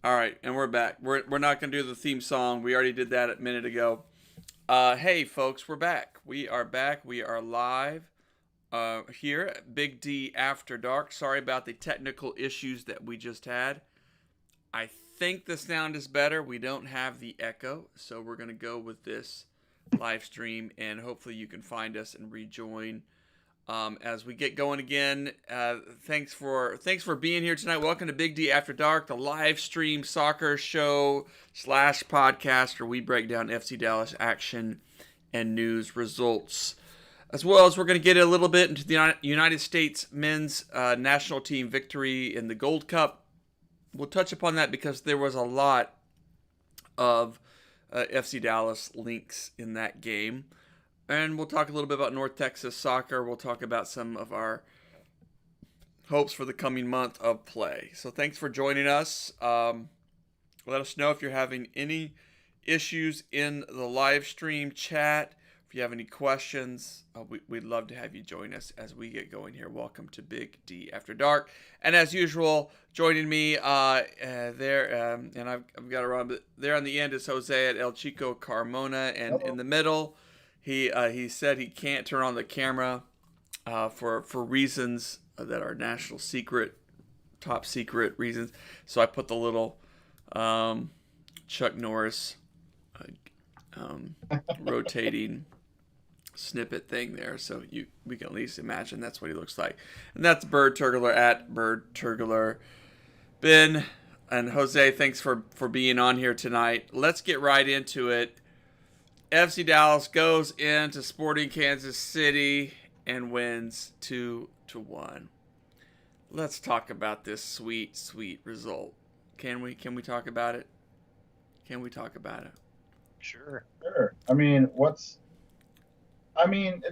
All right, and we're back. We're not gonna do the theme song. We already did that a minute ago. Hey, folks, we're back. We are back. We are live here at Big D After Dark. Sorry about the technical issues that we just had. I think the sound is better. We don't have the echo, so we're gonna go with this live stream, and hopefully you can find us and rejoin as we get going again. Thanks for being here tonight. Welcome to Big D After Dark, the live stream soccer show slash podcast where we break down FC Dallas action and news results, as well as we're going to get a little bit into the United States men's national team victory in the Gold Cup. We'll touch upon that because there was a lot of FC Dallas links in that game. And we'll talk a little bit about North Texas soccer. We'll talk about some of our hopes for the coming month of play. So thanks for joining us. Let us know if you're having any issues in the live stream chat. If you have any questions, we'd love to have you join us as we get going here. Welcome to Big D After Dark. And as usual, joining me there, and I've got around there on the end is Jose at El Chico Carmona, and in the middle, he said he can't turn on the camera for reasons that are national secret, top secret reasons. So I put the little Chuck Norris rotating snippet thing there, so we can at least imagine that's what he looks like. And that's Bird Turgler at Bird Turgler. Ben and Jose, thanks for being on here tonight. Let's get right into it. FC Dallas goes into Sporting Kansas City and wins 2-1. Let's talk about this sweet, sweet result. Can we talk about it? Can we talk about it? Sure. Sure. It's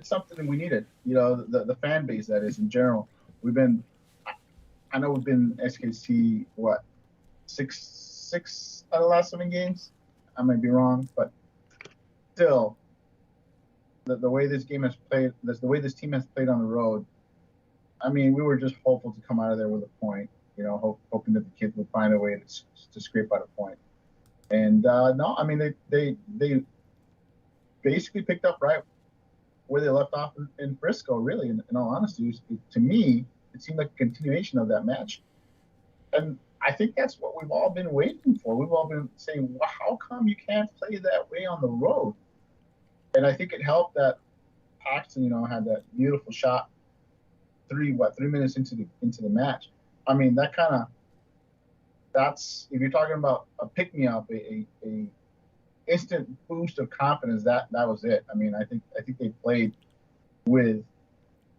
something we needed. The fan base, that is, in general. I know we've been SKC, what, six out of the last 7 games? I might be wrong, but still, the way this game has played, the way this team has played on the road, we were just hopeful to come out of there with a point. Hoping that the kids would find a way to scrape out a point. And no, they basically picked up right where they left off in Frisco. Really, in all honesty, to me, it seemed like a continuation of that match. And I think that's what we've all been waiting for. We've all been saying, well, how come you can't play that way on the road? And I think it helped that Paxton, had that beautiful shot 3 minutes into the match. That's, if you're talking about a pick me up, a instant boost of confidence, that was it. I think they played with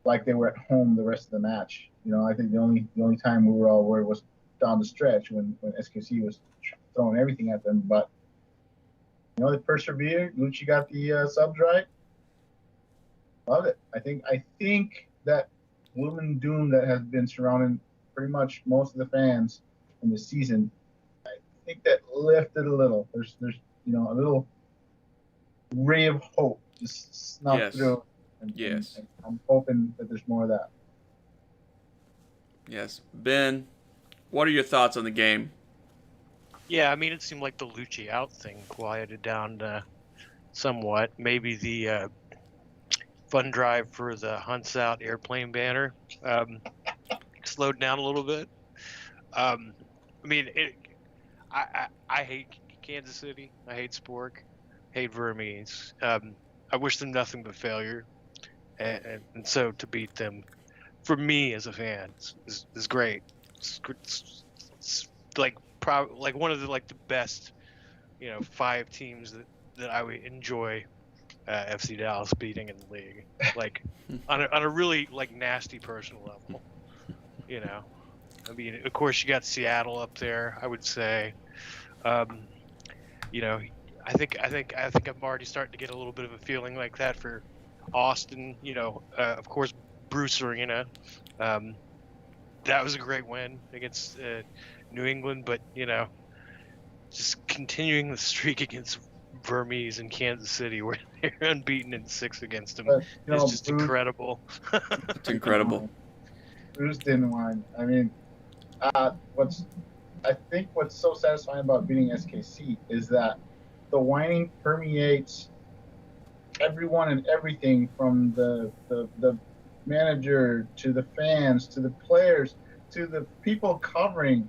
like they were at home the rest of the match. I think the only time we were all worried was down the stretch when SKC was throwing everything at them. But they persevered. Lucci got the subs right. Love it. I think that gloom and doom that has been surrounding pretty much most of the fans in the season, I think that lifted a little. There's a little ray of hope just snuck through. And I'm hoping that there's more of that. Yes. Ben, what are your thoughts on the game? Yeah, it seemed like the Lucci out thing quieted down somewhat. Maybe the fun drive for the Hunts Out airplane banner slowed down a little bit. I hate Kansas City. I hate Spork. Hate Vermes. I wish them nothing but failure. And so to beat them, for me as a fan, is great. It's like one of the best, 5 teams that I would enjoy FC Dallas beating in the league. Like on a really nasty personal level. Of course you got Seattle up there, I would say. I think I'm already starting to get a little bit of a feeling like that for Austin. Of course, Bruce Arena. That was a great win against New England, but just continuing the streak against Vermes and Kansas City, where they're unbeaten in 6 against them, is just incredible. It's incredible. Bruce didn't whine. I think what's so satisfying about beating SKC is that the whining permeates everyone and everything, from the manager to the fans to the players to the people covering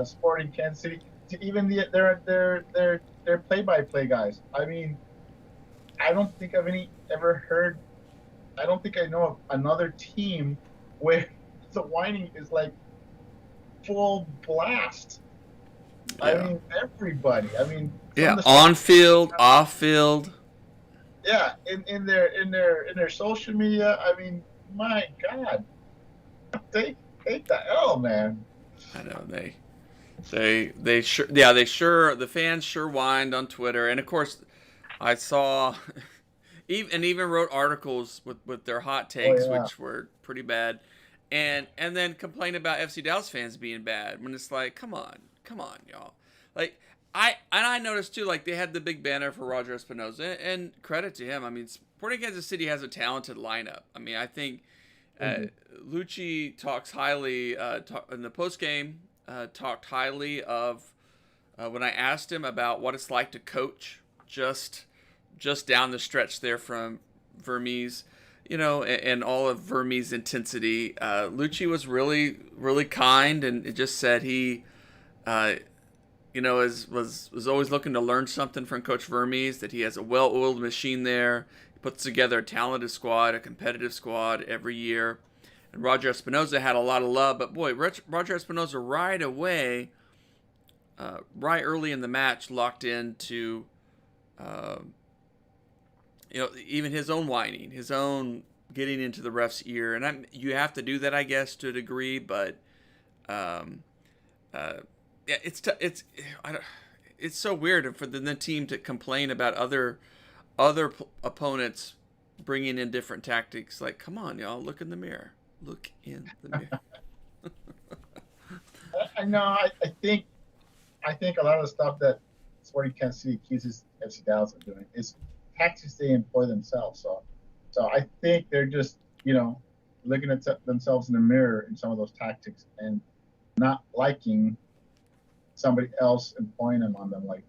Sporting Kansas City, to even their play-by-play guys. I mean, I don't think I've ever heard. I don't think I know of another team where the whining is like full blast. I Yeah. mean, everybody. I mean, Yeah. from the On start. field, off field. Yeah, in their social media. I mean, my God, take the L, man. I know they sure, yeah, they sure, the fans sure whined on Twitter, and of course I saw even wrote articles with their hot Oh takes, yeah. which were pretty bad, and then complain about FC Dallas fans being bad when it's like, come on, y'all. Like I noticed too, like they had the big banner for Roger Espinoza, and credit to him. I mean, Sporting Kansas City has a talented lineup. I mean, I think Mm-hmm. Lucci talks highly in the post game. Talked highly of when I asked him about what it's like to coach just down the stretch there from Vermes, and all of Vermes' intensity. Lucci was really, really kind, and it just said he, was always looking to learn something from Coach Vermes, that he has a well-oiled machine there. He puts together a talented squad, a competitive squad every year. And Roger Espinoza had a lot of love, but boy, Roger Espinoza right away, right early in the match, locked into, uh, even his own whining, his own getting into the ref's ear, and you have to do that, I guess, to a degree, but um, yeah, it's so weird for the team to complain about other opponents bringing in different tactics. Like, come on, y'all, look in the mirror. Look in the mirror. I know. I think a lot of the stuff that Sporting Kansas City accuses FC Dallas of doing is tactics they employ themselves. So I think they're just looking at themselves in the mirror in some of those tactics and not liking somebody else employing them on them, like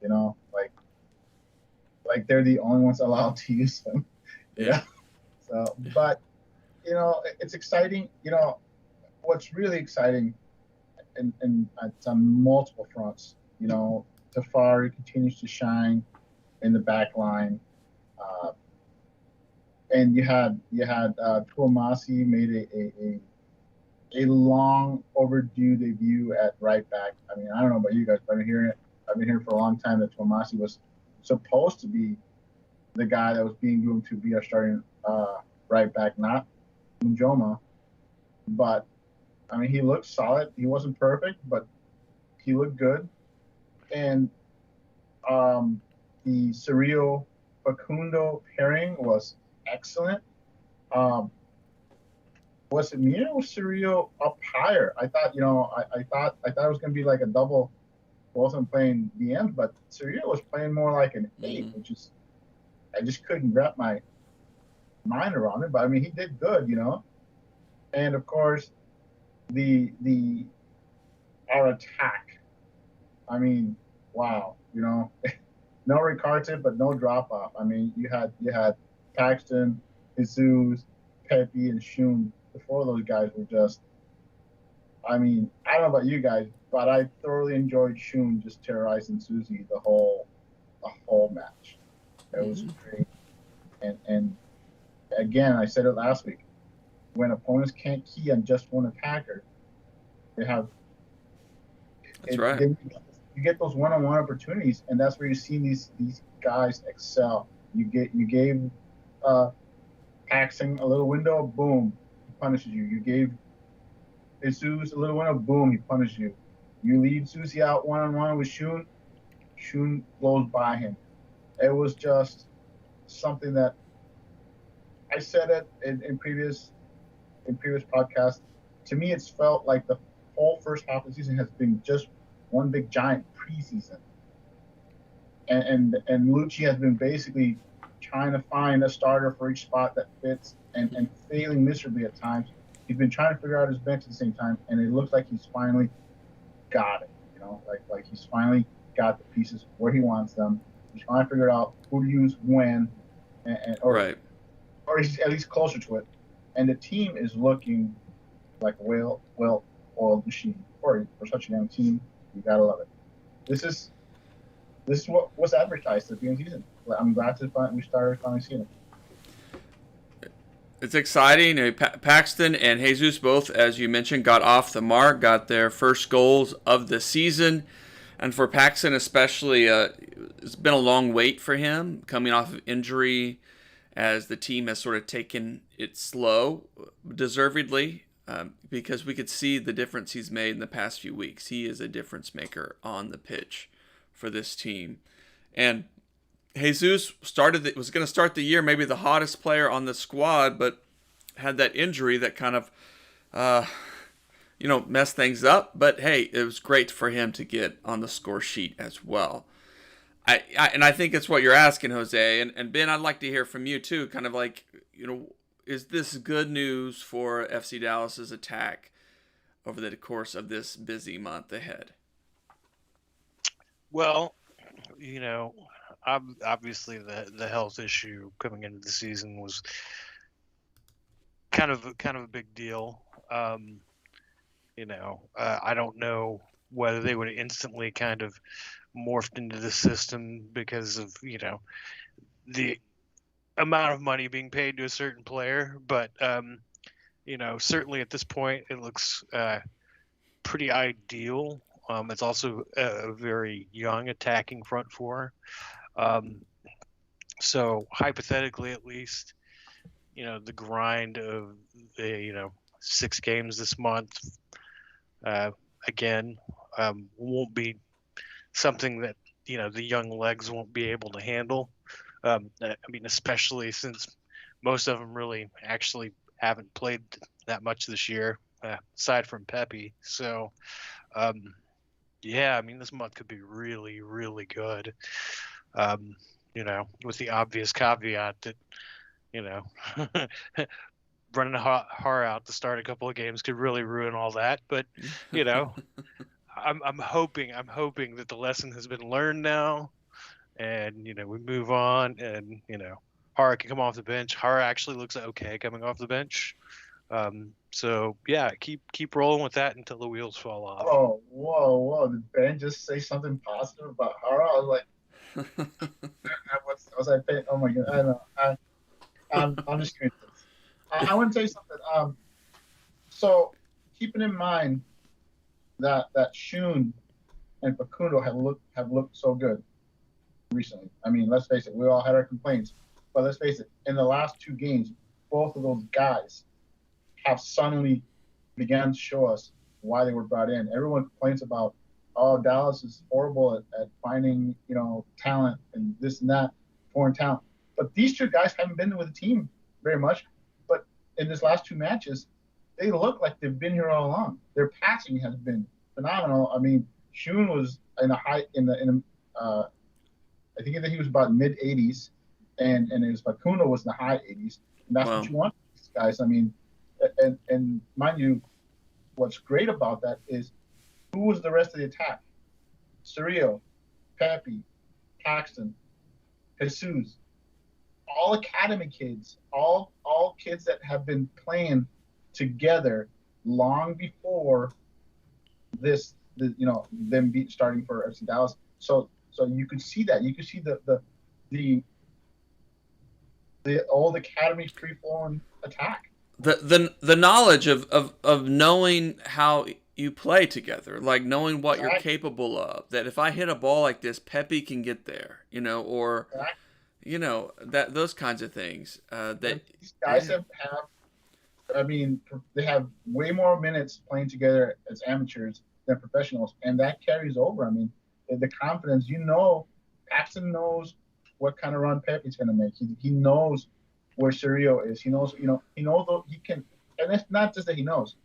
you know, like they're the only ones allowed to use them. You know. Yeah. So, but it's exciting. What's really exciting, and it's on multiple fronts. Tafari continues to shine in the back line, and you had Tuamasi made a long overdue debut at right back. I mean, I don't know about you guys, but I've been hearing for a long time that Tuamasi was supposed to be the guy that was being groomed to be our starting right back, not Njoma. But I mean, he looked solid. He wasn't perfect, but he looked good. And the Surreal Facundo pairing was excellent. Um, was it me or was Surreal up higher? I thought, I thought it was going to be like a double. Wasn't playing the end, but Surreal was playing more like an 8, which is, I just couldn't wrap my mind around it. But I mean, he did good, And of course, our attack. I mean, wow, no Ricarte, but no drop off. I mean, you had Paxton, Jesus, Pepe, and Shun. The four of those guys were just. I mean, I don't know about you guys, but I thoroughly enjoyed Shun just terrorizing Susie the whole match. It was great, and again, I said it last week. When opponents can't key on just one attacker, they have. That's right. Then you get those one-on-one opportunities, and that's where you're seeing these guys excel. You gave Paxton a little window, boom, he punishes you. You gave Jesus a little window, boom, he punishes you. You leave Susie out one-on-one with Shun blows by him. It was just something that I said it in previous podcasts. To me, it's felt like the whole first half of the season has been just one big giant preseason, and Lucci has been basically trying to find a starter for each spot that fits, and failing miserably at times. He's been trying to figure out his bench at the same time, and it looks like he's finally got it. Like he's finally got the pieces where he wants them. He's trying to figure out who to use when, Right. or he's at least closer to it. And the team is looking like a well-oiled machine for such a young team. You gotta love it. This is what was advertised at the beginning of the season. I'm glad we started finally seeing it. It's exciting. Paxton and Jesus both, as you mentioned, got off the mark, got their first goals of the season. And for Paxton especially, it's been a long wait for him coming off of injury as the team has sort of taken it slow, deservedly, because we could see the difference he's made in the past few weeks. He is a difference maker on the pitch for this team. And Jesus was going to start the year maybe the hottest player on the squad, but had that injury that kind of, messed things up. But hey, it was great for him to get on the score sheet as well. I think it's what you're asking, Jose. And Ben, I'd like to hear from you too. Kind of like, is this good news for FC Dallas's attack over the course of this busy month ahead? Well, obviously the health issue coming into the season was kind of a big deal. I don't know whether they would have instantly kind of morphed into the system because of the amount of money being paid to a certain player, but certainly at this point it looks pretty ideal. It's also a very young attacking front four. So hypothetically, at least, the grind of the 6 games this month, again, won't be something that the young legs won't be able to handle. Especially since most of them really actually haven't played that much this year, aside from Pepe. So, this month could be really, really good. With the obvious caveat that, running a Har out to start a couple of games could really ruin all that. But, I'm hoping that the lesson has been learned now, and we move on, and Hara can come off the bench. Hara actually looks okay coming off the bench. So yeah, keep rolling with that until the wheels fall off. Oh, whoa! Did Ben just say something positive about Hara? I was like, was I paying? Oh my god! I don't know. I'm just curious. I want to tell you something. So keeping in mind that Shun and Facundo have looked so good recently. I mean, let's face it, we all had our complaints, but let's face it, in the last 2 games, both of those guys have suddenly began to show us why they were brought in. Everyone complains about, oh, Dallas is horrible at finding, talent and this and that, foreign talent. But these 2 guys haven't been with the team very much. But in this last 2 matches, they look like they've been here all along. Their passing has been phenomenal. I mean, Shun was in a high I think that he was about mid 80s, and his Facundo was in the high 80s. And that's what you want from these guys. I mean, and mind you, what's great about that is who was the rest of the attack? Cerrillo, Pepe, Paxton, Jesus, all academy kids, all kids that have been playing together long before them starting for FC Dallas. So you could see that. You could see the old academy free flowing attack. The knowledge of knowing how you play together, like knowing what you're capable of. That if I hit a ball like this, Pepe can get there, or that those kinds of things. That these guys have. I mean, they have way more minutes playing together as amateurs than professionals, and that carries over. I mean, the confidence. Paxton knows what kind of run Pepe's going to make. He knows where Cerrillo is. He knows, he knows he can. And it's not just that he knows.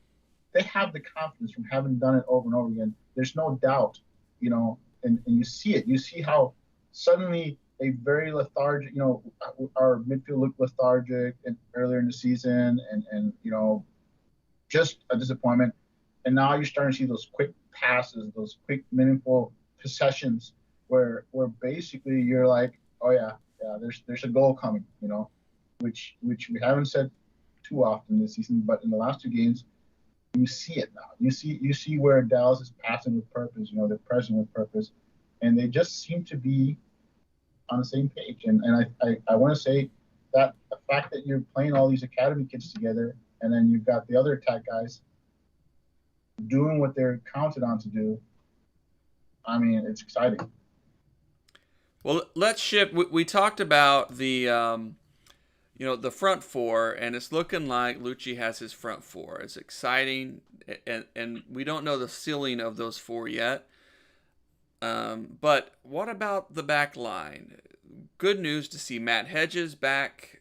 They have the confidence from having done it over and over again. There's no doubt, and you see it. You see how suddenly a very lethargic, our midfield looked lethargic earlier in the season, and just a disappointment. And now you're starting to see those quick passes, those quick, meaningful possessions where basically you're like, oh yeah, there's a goal coming, which we haven't said too often this season, but in the last two games, you see it now. You see where Dallas is passing with purpose. They're pressing with purpose, and they just seem to be on the same page. And I want to say that the fact that you're playing all these academy kids together, and then you've got the other attack guys doing what they're counted on to do. I mean, it's exciting. Well, let's shift. We talked about the the front four, and it's looking like Lucci has his front four. It's exciting, and we don't know the ceiling of those four yet. But what about the back line? Good news to see Matt Hedges back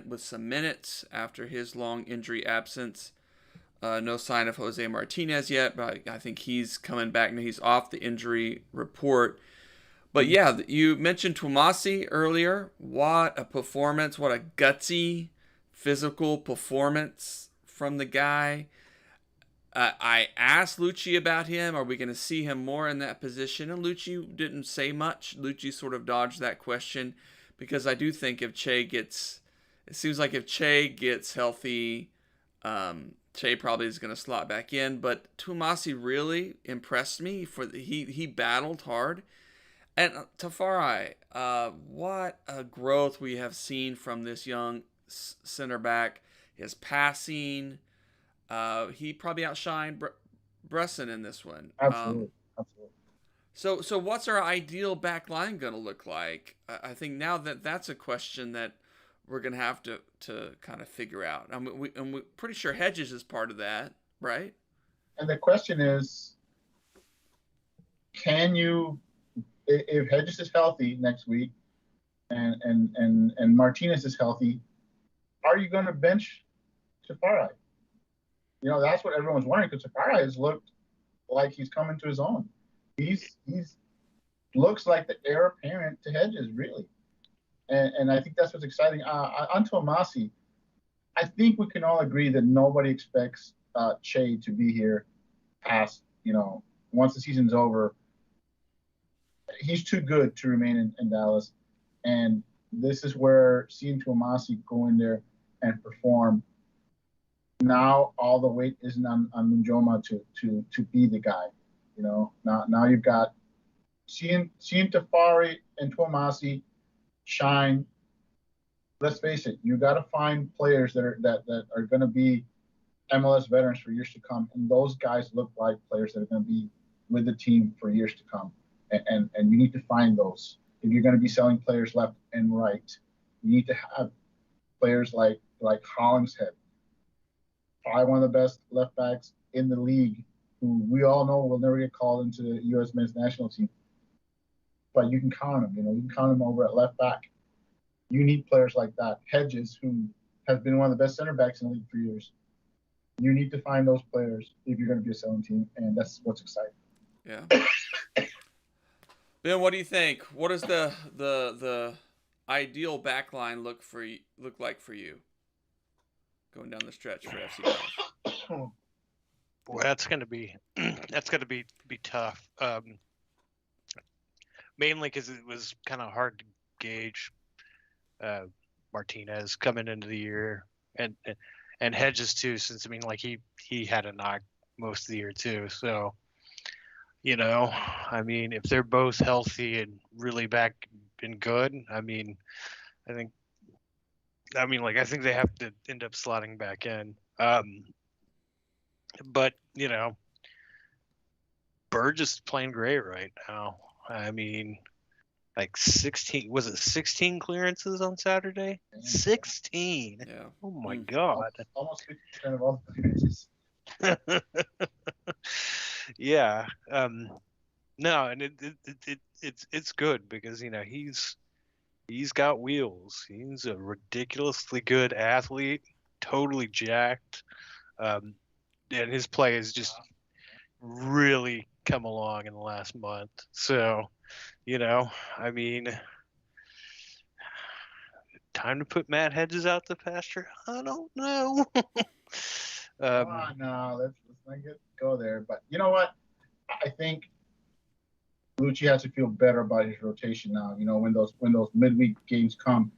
with some minutes after his long injury absence. No sign of Jose Martinez yet, but I think he's coming back now. He's off the injury report. But yeah, you mentioned Twumasi earlier. What a performance. What a gutsy, physical performance from the guy. I asked Lucci about him. Are we going to see him more in that position? And Lucci didn't say much. Lucci sort of dodged that question because I do think if Che gets healthy, Che probably is going to slot back in. But Twumasi really impressed me. He battled hard. And Tafari, what a growth we have seen from this young center back. His passing. He probably outshined Bresson in this one. Absolutely. So what's our ideal back line going to look like? I think now that's a question that we're going to have to kind of figure out. I mean, we're pretty sure Hedges is part of that, right? And the question is, can you, if Hedges is healthy next week and Martinez is healthy, are you going to bench Tafari? That's what everyone's wondering because Tafari has looked like he's coming to his own. He's looks like the heir apparent to Hedges, really. And I think that's what's exciting. On Twumasi, I think we can all agree that nobody expects Che to be here past, once the season's over. He's too good to remain in Dallas. And this is where seeing Twumasi go in there and perform. Now all the weight isn't on Munjoma to be the guy. Now you've got seeing Tafari and Twumasi shine. Let's face it, you got to find players that are going to be MLS veterans for years to come, and those guys look like players that are going to be with the team for years to come. And you need to find those. If you're going to be selling players left and right, you need to have players like Hollingshead, probably one of the best left backs in the league, who we all know will never get called into the U.S. men's national team. But you can count on him. You can count him over at left back. You need players like that. Hedges, who has been one of the best center backs in the league for years. You need to find those players if you're going to be a selling team, and that's what's exciting. Yeah. Ben, what do you think? What does the ideal back line look like for you going down the stretch for FC Dallas? Boy, that's gonna be tough. Mainly because it was kind of hard to gauge Martinez coming into the year, and Hedges too, since he had a knock most of the year too. So, if they're both healthy and really back and good, I think they have to end up slotting back in. But Burge is playing great right now. 16 clearances on Saturday? 16. Yeah. Oh my God. Almost 50% of all the clearances. Yeah. No, and it's good because he's got wheels. He's a ridiculously good athlete, totally jacked. And his play has just really come along in the last month. So, time to put Matt Hedges out the pasture? I don't know. No, let's not go there. But you know what? I think Lucci has to feel better about his rotation now. You know, when those midweek games come,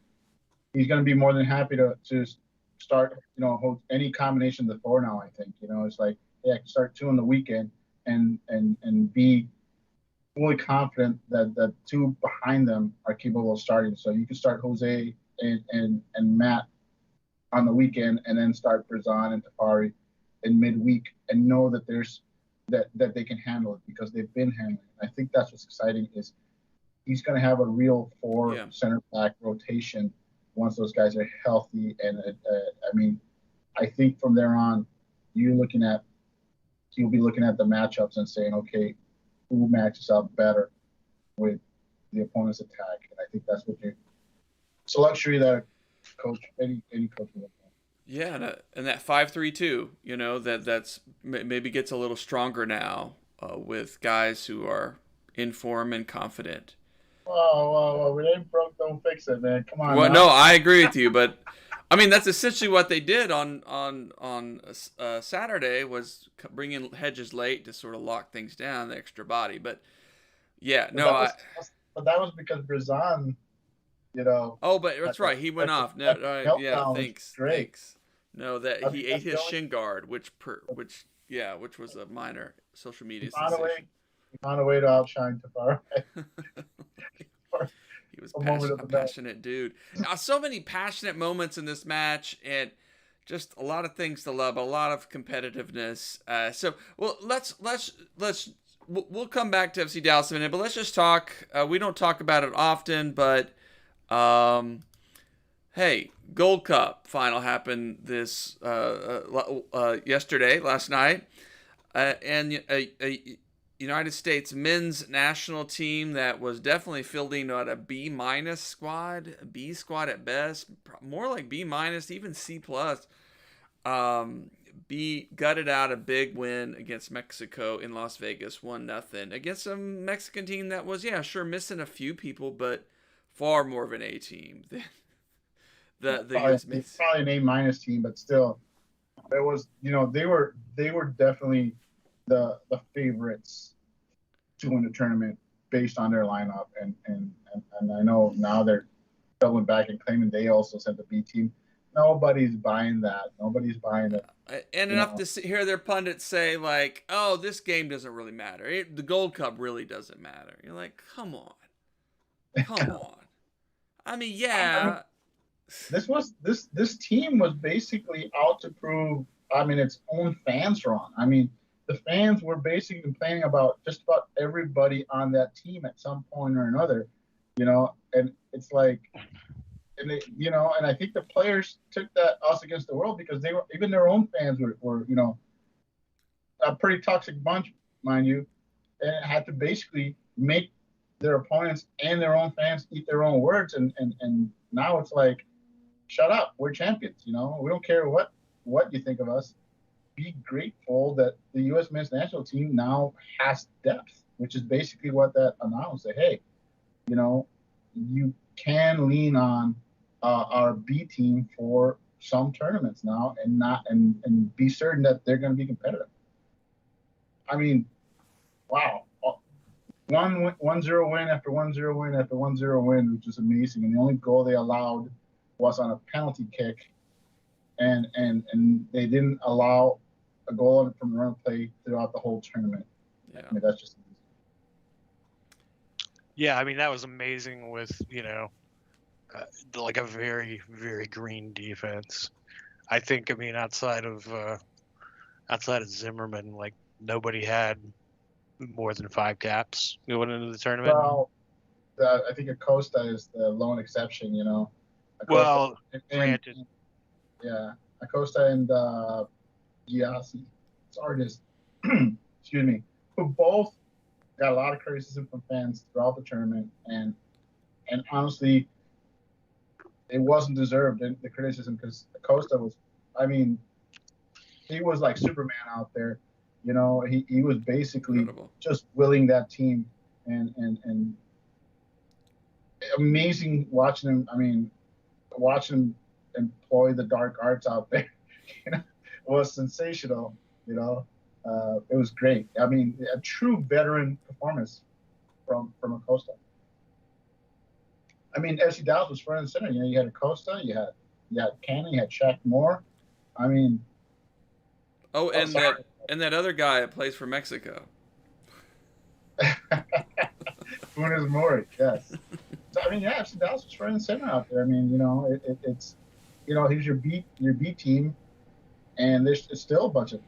he's going to be more than happy to start. You know, hold any combination of the four now. I think. You know, it's like, hey, I can start two on the weekend and be fully confident that the two behind them are capable of starting. So you can start Jose and Matt on the weekend, and then start Brazan and Tafari in midweek, and know that there's that they can handle it because they've been handling it. I think that's what's exciting is he's going to have a real four center back rotation once those guys are healthy. And I mean, I think from there on, you'll be looking at the matchups and saying, okay, who matches up better with the opponent's attack. And I think that's what it's a luxury that any coach will. Yeah, and that 5-3-2, you know, that's maybe gets a little stronger now with guys who are in form and confident. Whoa, it ain't broke, don't fix it, man. Come on. Well, now. no, I agree with you, but I mean that's essentially what they did on Saturday was bring in Hedges late to sort of lock things down, the extra body. But yeah, but that was because Brazan, you know. Oh, but that's right. He went off. No, yeah, thanks. No, that he ate his shin guard, which was a minor social media sensation. He found a way to outshine Tafari. He was a passionate dude. Now, so many passionate moments in this match, and just a lot of things to love, a lot of competitiveness. We'll come back to FC Dallas in a minute, but let's just talk. We don't talk about it often, but hey, Gold Cup final happened last night, and a United States men's national team that was definitely fielding at a B- squad, a B squad at best, more like B-, even C+. Gutted out a big win against Mexico in Las Vegas, 1-0 against a Mexican team that was missing a few people, but far more of an A team than the US men's. Probably an A- team, but still, there was, you know, they were definitely the favorites to win the tournament based on their lineup, and I know now they're doubling back and claiming they also sent the B team. Nobody's buying that. Nobody's buying it. And enough to hear their pundits say, like, oh, this game doesn't really matter. The Gold Cup really doesn't matter. You're like, come on. I mean, yeah. This team was basically out to prove, its own fans wrong. I mean, the fans were basically complaining about just about everybody on that team at some point or another, you know, and it's like, and I think the players took that us against the world because even their own fans were a pretty toxic bunch, mind you, and had to basically make their opponents and their own fans eat their own words. And now it's like, shut up, we're champions. You know, we don't care what you think of us. Be grateful that the U.S. men's national team now has depth, which is basically what that announced. That, hey, you know, you can lean on our B team for some tournaments now, and be certain that they're going to be competitive. I mean, wow, 1-0 win after 1-0 win after 1-0 win, which is amazing. And the only goal they allowed was on a penalty kick, and they didn't allow a goal from the run play throughout the whole tournament. Yeah. I mean, that's just amazing. Yeah, I mean, that was amazing with, like a very, very green defense. I think, outside of Zimmerman, like, nobody had more than 5 caps going into the tournament. Well, I think Acosta is the lone exception, you know. Granted. Yeah, Acosta and Giassi, excuse me, who both got a lot of criticism from fans throughout the tournament, and honestly, it wasn't deserved, the criticism, because Acosta was, he was like Superman out there, you know. He was basically incredible. Just willing that team, and amazing watching him. Watching him employ the dark arts out there, you know. was sensational. You know, it was great. I mean, a true veteran performance from Acosta. I mean, FC Dallas was front and center. You know, you had Acosta, you had Cannon, you had Shaq Moore. I mean, Oh, oh, and sorry. that other guy that plays for Mexico. Funes Mori, yes. So I mean, yeah, FC Dallas was front and center out there. I mean, you know, it's you know, here's your B team, and there's still a bunch of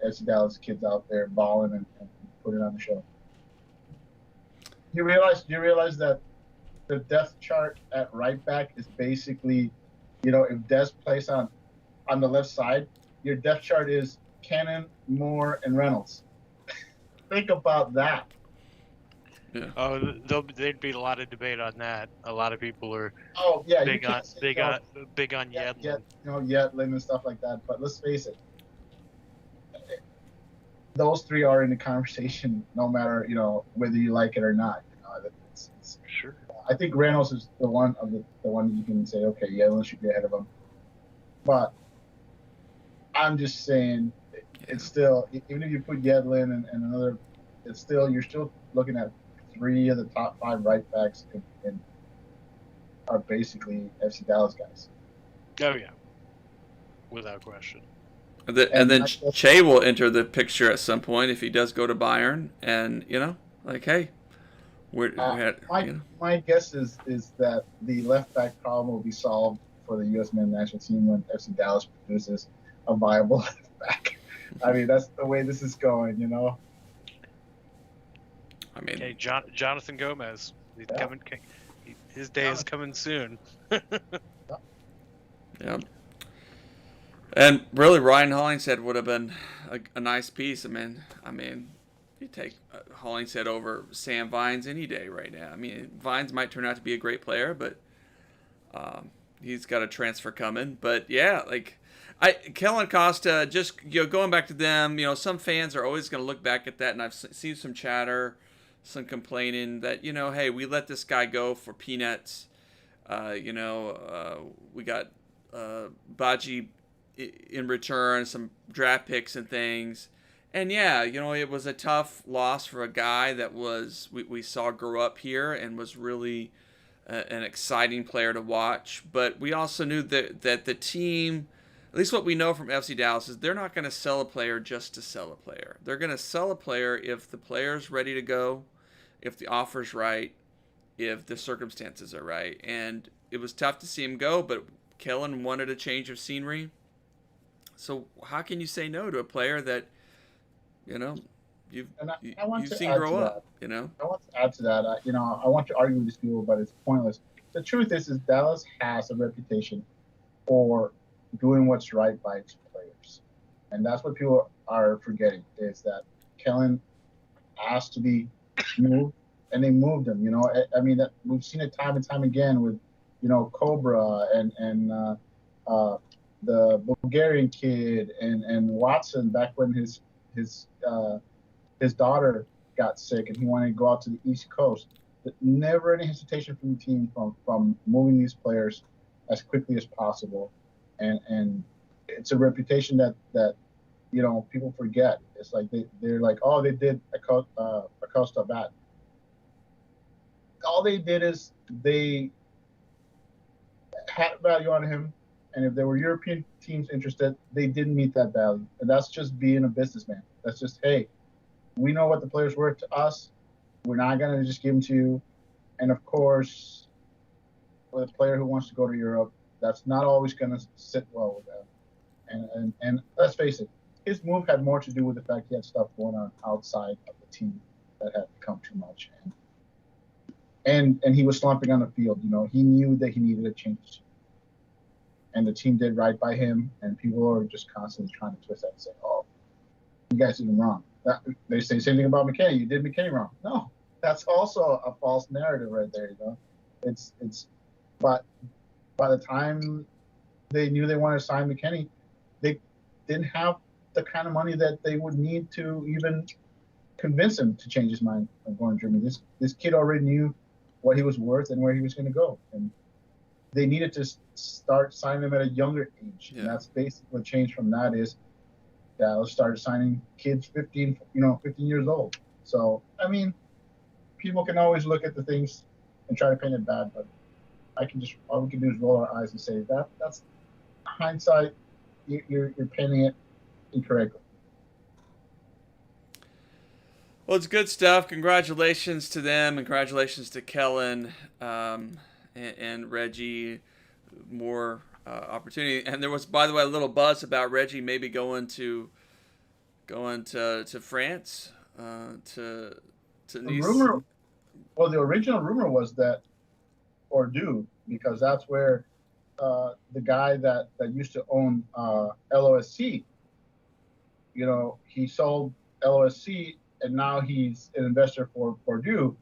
FC Dallas kids out there balling and putting on the show. You realize that the depth chart at right back is basically, you know, if Des plays on the left side, your depth chart is Cannon, Moore, and Reynolds. Think about that. Yeah. Oh, there'd be a lot of debate on that. A lot of people are Oh yeah, big on Yedlin. You know, Yedlin and stuff like that. But let's face it, those three are in the conversation, no matter, you know, whether you like it or not. You know, it's, Sure. I think Reynolds is the one that you can say, okay, Yedlin should be ahead of him. But I'm just saying, it's still, even if you put Yedlin and another, it's still, you're still looking at 3 of the top 5 right backs and are basically FC Dallas guys. Oh yeah, without question. And then Che will enter the picture at some point if he does go to Bayern, and you know, like, hey, my guess is that the left back problem will be solved for the USMNT national team when FC Dallas produces a viable left back. I mean, that's the way this is going, you know. I mean, hey, Jonathan Gomez, he's coming. His day is coming soon. Yeah. And really, Ryan Hollingshead would have been a nice piece. I mean, you take Hollingshead over Sam Vines any day right now. I mean, Vines might turn out to be a great player, but he's got a transfer coming. But yeah, like Kellen Costa, just going back to them. You know, some fans are always going to look back at that, and I've seen some chatter, some complaining that, you know, hey, we let this guy go for peanuts. You know, we got Baji in return, some draft picks and things. And yeah, you know, it was a tough loss for a guy that we saw grow up here and was really an exciting player to watch. But we also knew that the team, at least what we know from FC Dallas, is they're not going to sell a player just to sell a player. They're going to sell a player if the player's ready to go, if the offer's right, if the circumstances are right. And it was tough to see him go, but Kellen wanted a change of scenery. So how can you say no to a player that, you know, you've seen grow up? You know, I want to add to that. You know, I want to argue with these people, but it's pointless. The truth is Dallas has a reputation for doing what's right by its players, and that's what people are forgetting, is that Kellen asked to be moved, and they moved him. You know, I mean, that we've seen it time and time again with, you know, Cobra and the Bulgarian kid and Watson back when his daughter got sick and he wanted to go out to the East Coast. But never any hesitation from the team from moving these players as quickly as possible, and it's a reputation that you know, people forget. It's like they're like, oh, they did Acosta bad. All they did is they had value on him. And if there were European teams interested, they didn't meet that value. And that's just being a businessman. That's just, hey, we know what the player's worth to us. We're not going to just give them to you. And of course, with a player who wants to go to Europe, that's not always going to sit well with them. And let's face it, his move had more to do with the fact he had stuff going on outside of the team that had become too much. And he was slumping on the field. You know, he knew that he needed a change. And the team did right by him, and people are just constantly trying to twist that and say, oh, you guys did him wrong. They say the same thing about McKennie. You did McKennie wrong. No, that's also a false narrative right there, you know. But by the time they knew they wanted to sign McKennie, they didn't have the kind of money that they would need to even convince him to change his mind of going to Germany. This kid already knew what he was worth and where he was going to go. And they needed to start signing him at a younger age. Yeah. And that's basically what changed from that is Dallas started signing kids 15 years old. So I mean, people can always look at the things and try to paint it bad, but all we can do is roll our eyes and say that's hindsight. You're painting it incorrectly. Well, it's good stuff. Congratulations to them. Congratulations to Kellen and Reggie. More opportunity. And there was, by the way, a little buzz about Reggie maybe going to France, to Nice. The original rumor was that Bordeaux, because that's where the guy that used to own LOSC, he sold LOSC, and now he's an investor for Bordeaux,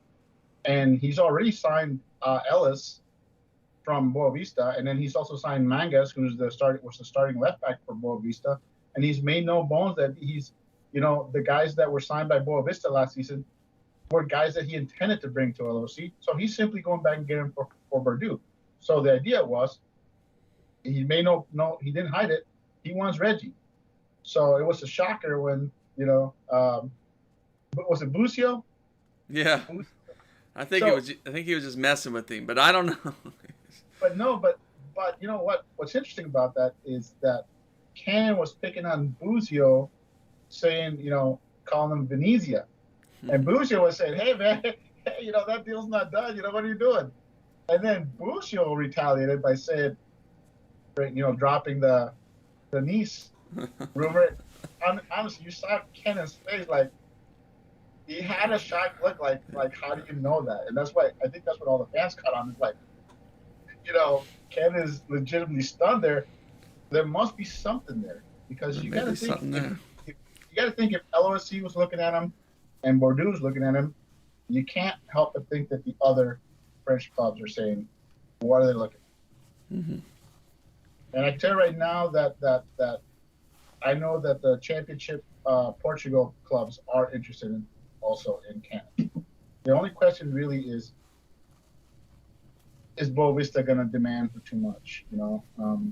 and he's already signed Ellis from Boa Vista, and then he's also signed Mangas, was the starting left back for Boa Vista, and he's made no bones that he's, the guys that were signed by Boa Vista last season were guys that he intended to bring to LOC, so he's simply going back and getting them for Bordeaux. So the idea was, he didn't hide it. He wants Reggie. So it was a shocker when, was it Bucio? Yeah. I think he was just messing with him, but I don't know. But you know what? What's interesting about that is that Ken was picking on Bucio, saying, calling him Venezia. And Bucio was saying, hey, man, that deal's not done. What are you doing? And then Bucio retaliated by saying, dropping the Nice rumor. Honestly, you saw Ken's face, like, he had a shocked look, like how do you know that? And that's why I think that's what all the fans caught on. Is like, Ken is legitimately stunned there. There must be something there, because you got to think. You got to think if LOSC was looking at him and Bordeaux was looking at him, you can't help but think that the other French clubs are saying, "What are they looking at?" Mm-hmm. And I tell you right now that I know that the Championship Portugal clubs are interested in Canada. The only question really is Boa Vista going to demand for too much? One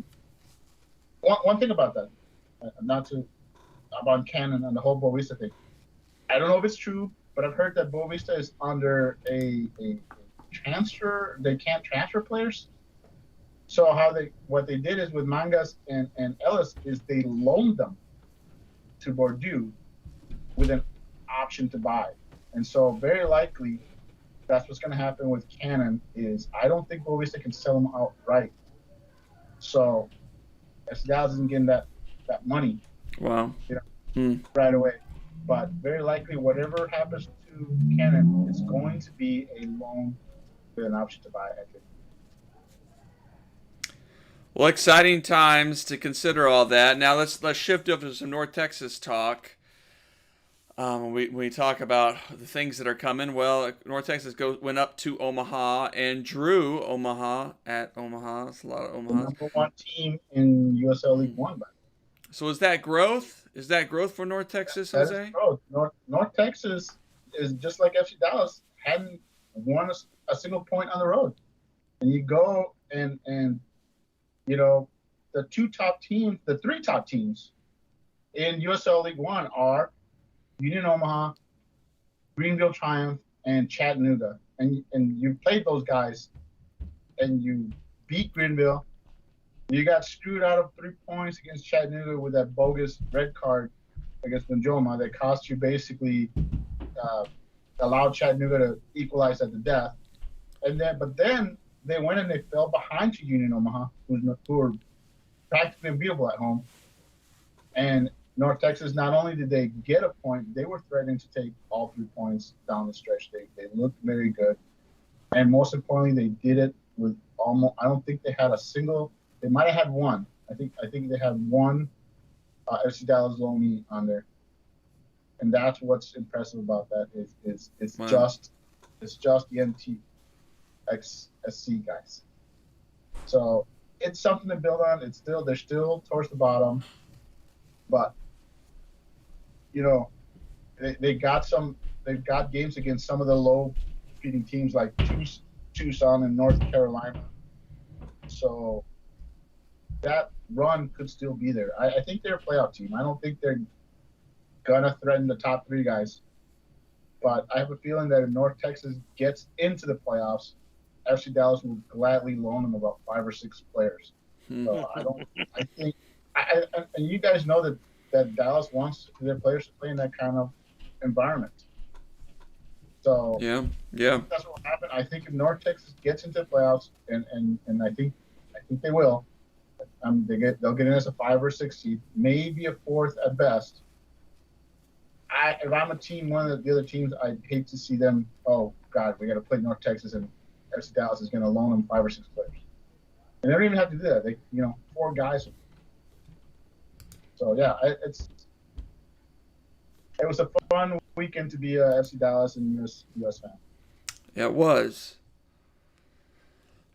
thing about that, about Cannon and the whole Boa Vista thing, I don't know if it's true, but I've heard that Boa Vista is under a transfer. They can't transfer players. So what they did is with Mangas and Ellis is they loaned them to Bordeaux with an option to buy. And so very likely that's what's going to happen with Cannon. Is I don't think Boa Vista can sell them outright. So Dallas isn't getting that money. Wow. Right away. But very likely whatever happens to Cannon is going to be a loan with an option to buy. I think. Well, exciting times to consider all that. Now let's shift over to some North Texas talk. We talk about the things that are coming. Well, North Texas went up to Omaha and drew Omaha at Omaha. It's a lot of Omahas. The number one team in USL League One. So is that growth? Is that growth for North Texas, Jose? That is growth. North Texas is just like FC Dallas, hadn't won a single point on the road. And you go and the three top teams in USL League One are Union Omaha, Greenville Triumph, and Chattanooga. And you played those guys, and you beat Greenville. You got screwed out of 3 points against Chattanooga with that bogus red card against Benjoma that cost you basically allowed Chattanooga to equalize at the death. But then they went and they fell behind to Union Omaha, who were practically unbeatable at home. And North Texas, not only did they get a point, they were threatening to take all 3 points down the stretch. They looked very good. And most importantly, they did it with almost, I don't think they had a single, they might have had one. I think they had one FC Dallas loanee on there. And that's what's impressive about that is it's wow. just the MT XSC guys. So it's something to build on. They're still towards the bottom, but they've got games against some of the low feeding teams like Tucson and North Carolina. So that run could still be there. I think they're a playoff team. I don't think they're gonna threaten the top three guys, but I have a feeling that if North Texas gets into the playoffs, FC Dallas will gladly loan them about 5 or 6 players. So I don't. I think. And you guys know that Dallas wants their players to play in that kind of environment. So Yeah. that's what will happen. I think if North Texas gets into the playoffs, and I think they will, they'll get in as a 5 or 6 seed, maybe a 4th at best. If I'm a team, one of the other teams, I'd hate to see them. Oh God, we got to play North Texas, and FC Dallas is going to loan them 5 or 6 players. And they don't even have to do that. They, 4 guys. So yeah, it was a fun weekend to be a FC Dallas and US fan. It was.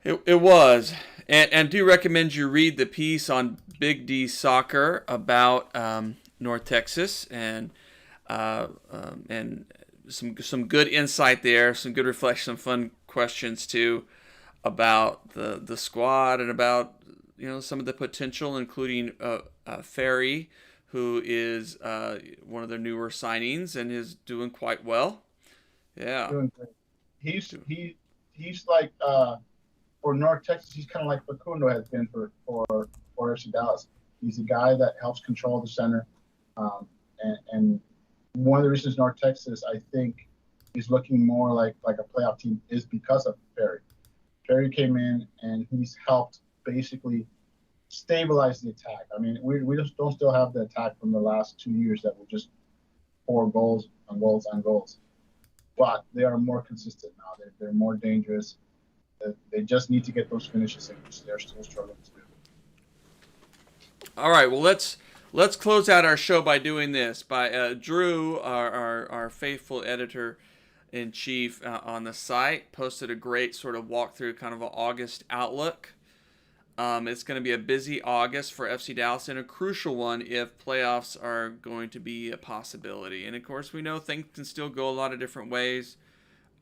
It was. And do recommend you read the piece on Big D Soccer about North Texas and some good insight there, some good reflection, some fun questions too about the squad and about some of the potential, including Ferry, who is one of their newer signings and is doing quite well. Yeah, doing great. He's like for North Texas, he's kind of like Facundo has been for FC Dallas. He's a guy that helps control the center, and one of the reasons North Texas, I think, is looking more like a playoff team is because of Ferry. Ferry came in and he's helped basically stabilize the attack. I mean, we just don't still have the attack from the last 2 years that were just 4 goals on goals on goals. But they are more consistent now. They're more dangerous. They just need to get those finishes in, which they're still struggling to do. All right, well, let's close out our show by doing this. By Drew, our faithful editor-in-chief on the site, posted a great sort of walkthrough, kind of an August outlook. It's going to be a busy August for FC Dallas and a crucial one if playoffs are going to be a possibility. And, of course, we know things can still go a lot of different ways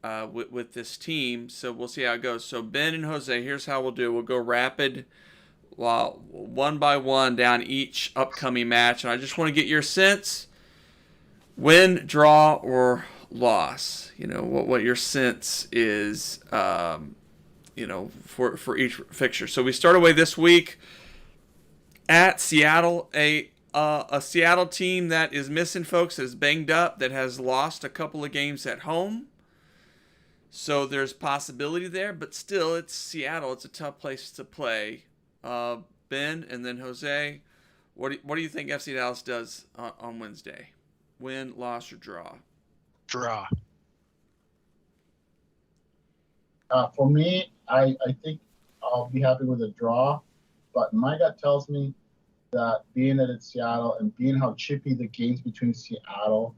with this team, so we'll see how it goes. So, Ben and Jose, here's how we'll do. We'll go rapid one by one down each upcoming match. And I just want to get your sense, win, draw, or loss. What your sense is for each fixture. So we start away this week at Seattle, a Seattle team that is missing folks, that is banged up, that has lost a couple of games at home. So there's possibility there, but still, it's Seattle. It's a tough place to play. Ben and then Jose, what do you think FC Dallas does on Wednesday? Win, loss, or draw? Draw. For me, I think I'll be happy with a draw, but my gut tells me that being that it's Seattle and being how chippy the games between Seattle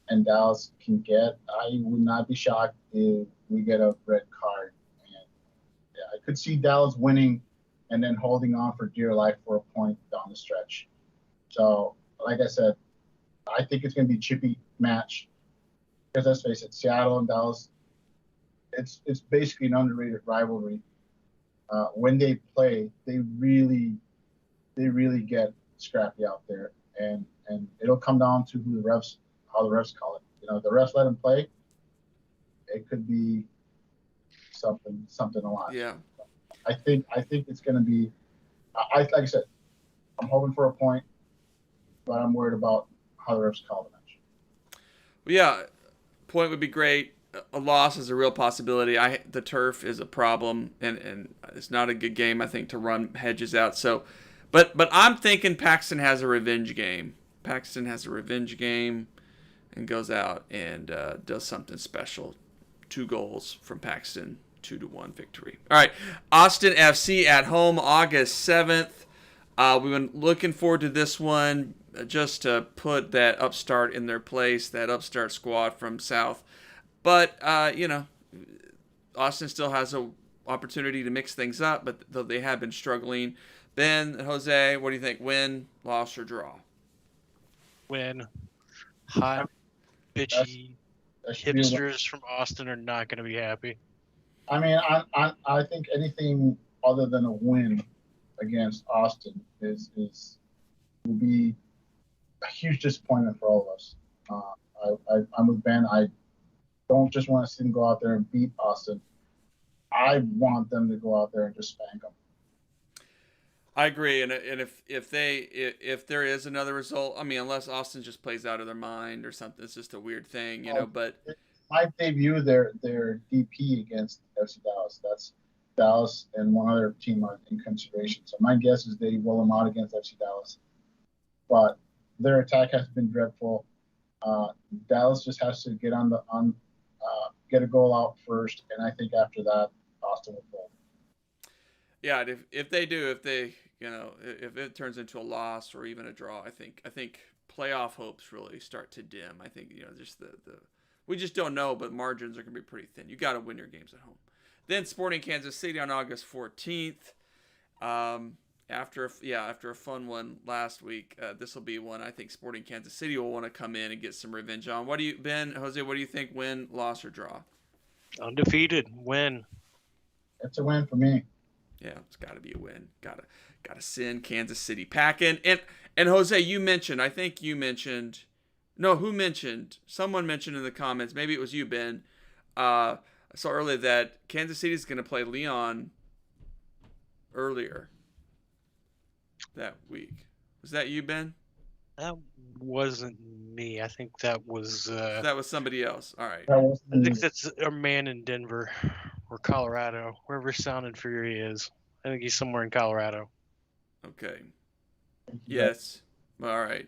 and Dallas can get, I would not be shocked if we get a red card. And I could see Dallas winning and then holding on for dear life for a point down the stretch. So, like I said, I think it's going to be a chippy match. Because let's face it, Seattle and Dallas, it's basically an underrated rivalry. When they play, they really get scrappy out there, and it'll come down to how the refs call it. If the refs let them play, it could be something to watch. Yeah. I think it's going to be. Like I said, I'm hoping for a point, but I'm worried about how the refs call the match. Well, yeah, point would be great. A loss is a real possibility. The turf is a problem, and it's not a good game, I think, to run Hedges out. So, but I'm thinking Paxton has a revenge game. Paxton has a revenge game and goes out and does something special. 2 goals from Paxton, 2-1 victory. All right, Austin FC at home, August 7th. We've been looking forward to this one just to put that upstart in their place, that upstart squad from South. But, Austin still has an opportunity to mix things up, but though they have been struggling. Ben, Jose, what do you think? Win, loss, or draw? Win. Hot, bitchy hipsters from Austin are not going to be happy. I mean, I think anything other than a win against Austin will be a huge disappointment for all of us. I'm with Ben. I don't just want to see them go out there and beat Austin. I want them to go out there and just spank them. I agree, and if there is another result, I mean, unless Austin just plays out of their mind or something, it's just a weird thing, you know. But it might debut their DP against FC Dallas. That's Dallas and one other team in consideration. So my guess is they roll them out against FC Dallas. But their attack has been dreadful. Dallas just has to get get a goal out first, and I think after that, Austin will fold. Yeah, if it turns into a loss or even a draw, I think playoff hopes really start to dim. I think just we just don't know, but margins are going to be pretty thin. You got to win your games at home. Then Sporting Kansas City on August 14th. After a fun one last week, this will be one I think Sporting Kansas City will want to come in and get some revenge on. What do you, Jose? What do you think? Win, loss, or draw? Undefeated, win. It's a win for me. Yeah, it's got to be a win. Gotta send Kansas City packing. And Jose, you mentioned. I think you mentioned. No, who mentioned? Someone mentioned in the comments. Maybe it was you, Ben. I saw earlier that Kansas City is going to play Leon earlier that week. Was that you, Ben? That wasn't me. I think that was somebody else. All right. I think that's a man in Denver or Colorado, wherever Sound and Fury is. I think he's somewhere in Colorado. Okay. Yes. All right.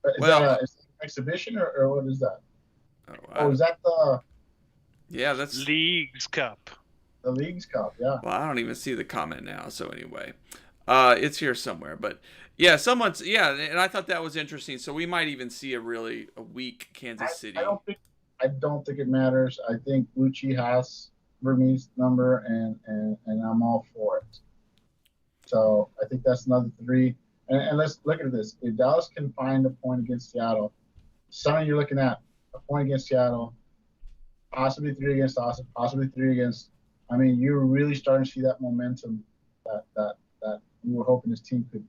Is that an exhibition or what is that? Is that the? Yeah, that's Leagues Cup. The Leagues Cup, yeah. Well, I don't even see the comment now. So anyway, it's here somewhere. But yeah, and I thought that was interesting. So we might even see a weak Kansas City. I don't think it matters. I think Lucci has Vermes' number, and I'm all for it. So I think that's another 3. And let's look at this. If Dallas can find a point against Seattle, Sonny, you're looking at a point against Seattle, possibly 3 against Austin, possibly 3 against. I mean, you're really starting to see that momentum that we were hoping this team could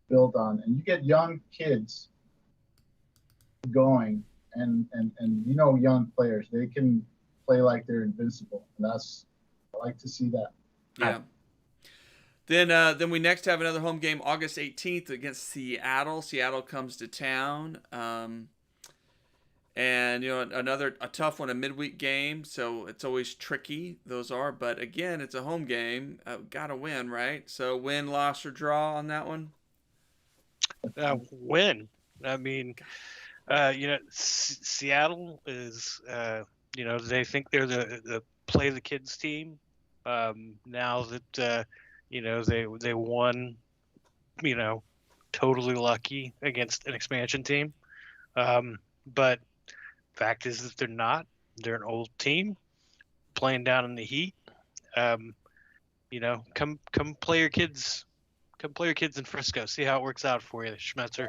build on. And you get young kids going, and young players, they can play like they're invincible. And I like to see that. Yeah. Then we next have another home game August 18th against Seattle. Seattle comes to town. And a tough one, a midweek game, so it's always tricky. Those are, but again, it's a home game. Got to win, right? So win, loss, or draw on that one. Win. I mean, Seattle is, they think they're the play the kids team. Now that they won, totally lucky against an expansion team, but. Fact is that they're not. They're an old team playing down in the heat. Come play your kids. Come play your kids in Frisco. See how it works out for you, Schmetzer.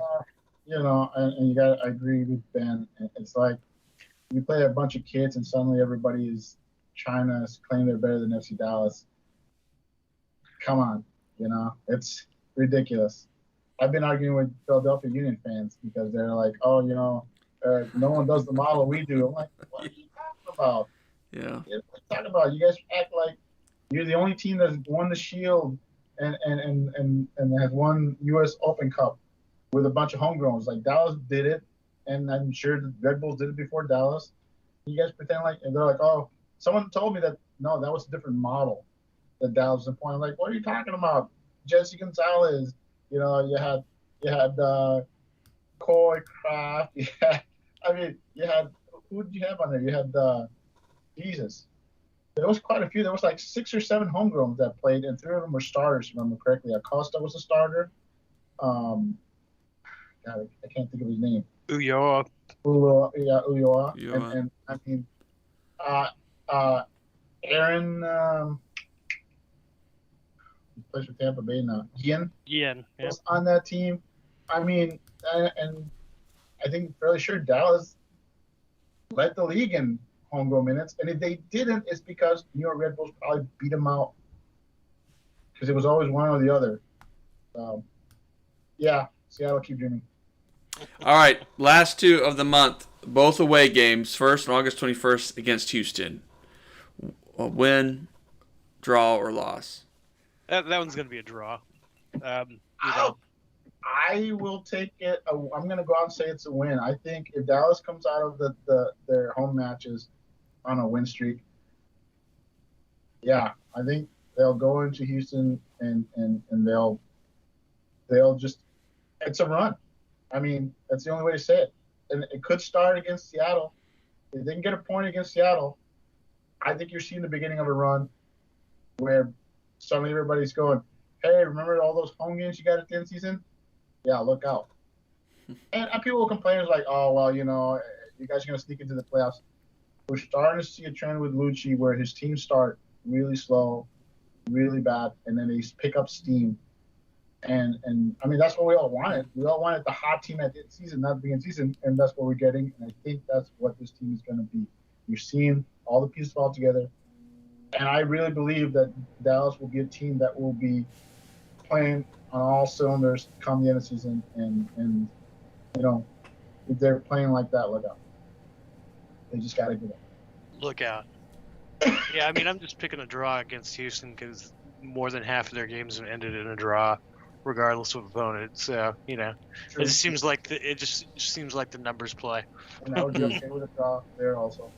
And you got. I agree with Ben. It's like you play a bunch of kids, and suddenly everybody is trying to claim they're better than FC Dallas. Come on, it's ridiculous. I've been arguing with Philadelphia Union fans because they're like, no one does the model we do. I'm like, what are you talking about? Yeah. What are you talking about? You guys act like you're the only team that's won the Shield and has won U.S. Open Cup with a bunch of homegrowns. Like Dallas did it, and I'm sure the Red Bulls did it before Dallas. You guys pretend like, and they're like, oh, someone told me that no, that was a different model that Dallas was employing. I'm like, what are you talking about? Jesse Gonzalez, you had Coy Craft, you had who did you have on there? You had Jesus. There was quite a few. There was like 6 or 7 homegrowns that played, and 3 of them were starters, if I remember correctly. Acosta was a starter. God, I can't think of his name. Ulloa. Ulloa. And I mean, Aaron, he plays for Tampa Bay now. Yin was on that team. I mean, and I think fairly sure Dallas led the league in homegrown minutes, and if they didn't, it's because New York Red Bulls probably beat them out because it was always one or the other. Yeah, Seattle, keep dreaming. All right, last two of the month, both away games. First on August 21st against Houston. A win, draw, or loss? That one's going to be a draw. You know, I will take it. I'm going to go out and say it's a win. I think if Dallas comes out of their home matches on a win streak, yeah, I think they'll go into Houston and they'll just, it's a run. I mean, that's the only way to say it. And it could start against Seattle. If they can get a point against Seattle, I think you're seeing the beginning of a run where suddenly everybody's going, hey, remember all those home games you got at the end of the season? Yeah, look out. And people will complain like, oh, well, you know, you guys are going to sneak into the playoffs. We're starting to see a trend with Lucci where his teams start really slow, really bad, and then they pick up steam. And I mean, that's what we all wanted. We all wanted the hot team at the end of the season, not the beginning of the season, and that's what we're getting. And I think that's what this team is going to be. You're seeing all the pieces fall together. And I really believe that Dallas will be a team that will be playing on all cylinders come the end of the season. And you know, if they're playing like that, look out. They just got to get it. look out. Yeah, I mean, I'm just picking a draw against Houston because more than half of their games have ended in a draw, regardless of opponent. So, you know, True. it just seems like the numbers play. And I would be okay with a draw there also.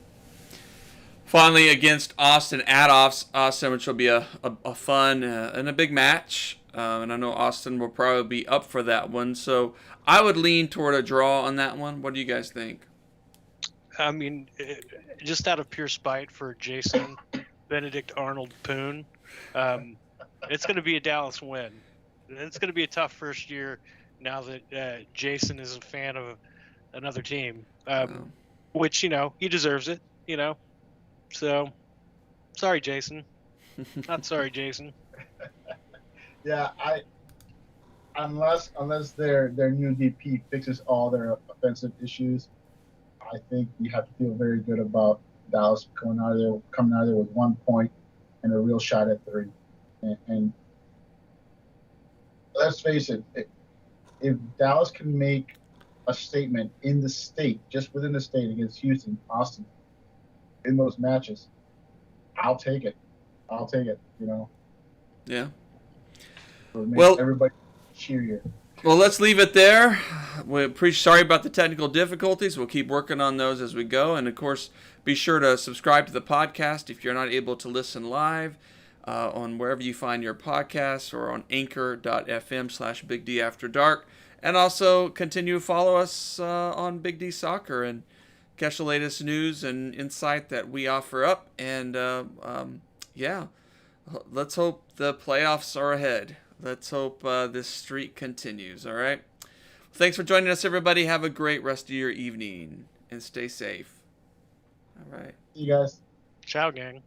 Finally, against Austin at Austin, which will be a fun and a big match. And I know Austin will probably be up for that one. So I would lean toward a draw on that one. What do you guys think? I mean, just out of pure spite for Jason Benedict Arnold Poon, it's going to be a Dallas win. It's going to be a tough first year now that Jason is a fan of another team, which, you know, he deserves it, you know. So, sorry, Jason. Not sorry, Jason. Yeah, unless their new DP fixes all their offensive issues, I think you have to feel very good about Dallas coming out of there with 1 point and a real shot at 3. And let's face it, if Dallas can make a statement in the state, just within the state against Houston, Austin, in those matches, I'll take it. You know. Yeah. Well, everybody cheer you. Well, let's leave it there. We're sorry about the technical difficulties. We'll keep working on those as we go. And, of course, be sure to subscribe to the podcast if you're not able to listen live on wherever you find your podcasts or on anchor.fm/Big D After Dark. And also continue to follow us on Big D Soccer and catch the latest news and insight that we offer up. And, yeah, let's hope the playoffs are ahead. Let's hope this streak continues, all right? Thanks for joining us, everybody. Have a great rest of your evening, and stay safe. All right. See you guys. Ciao, gang.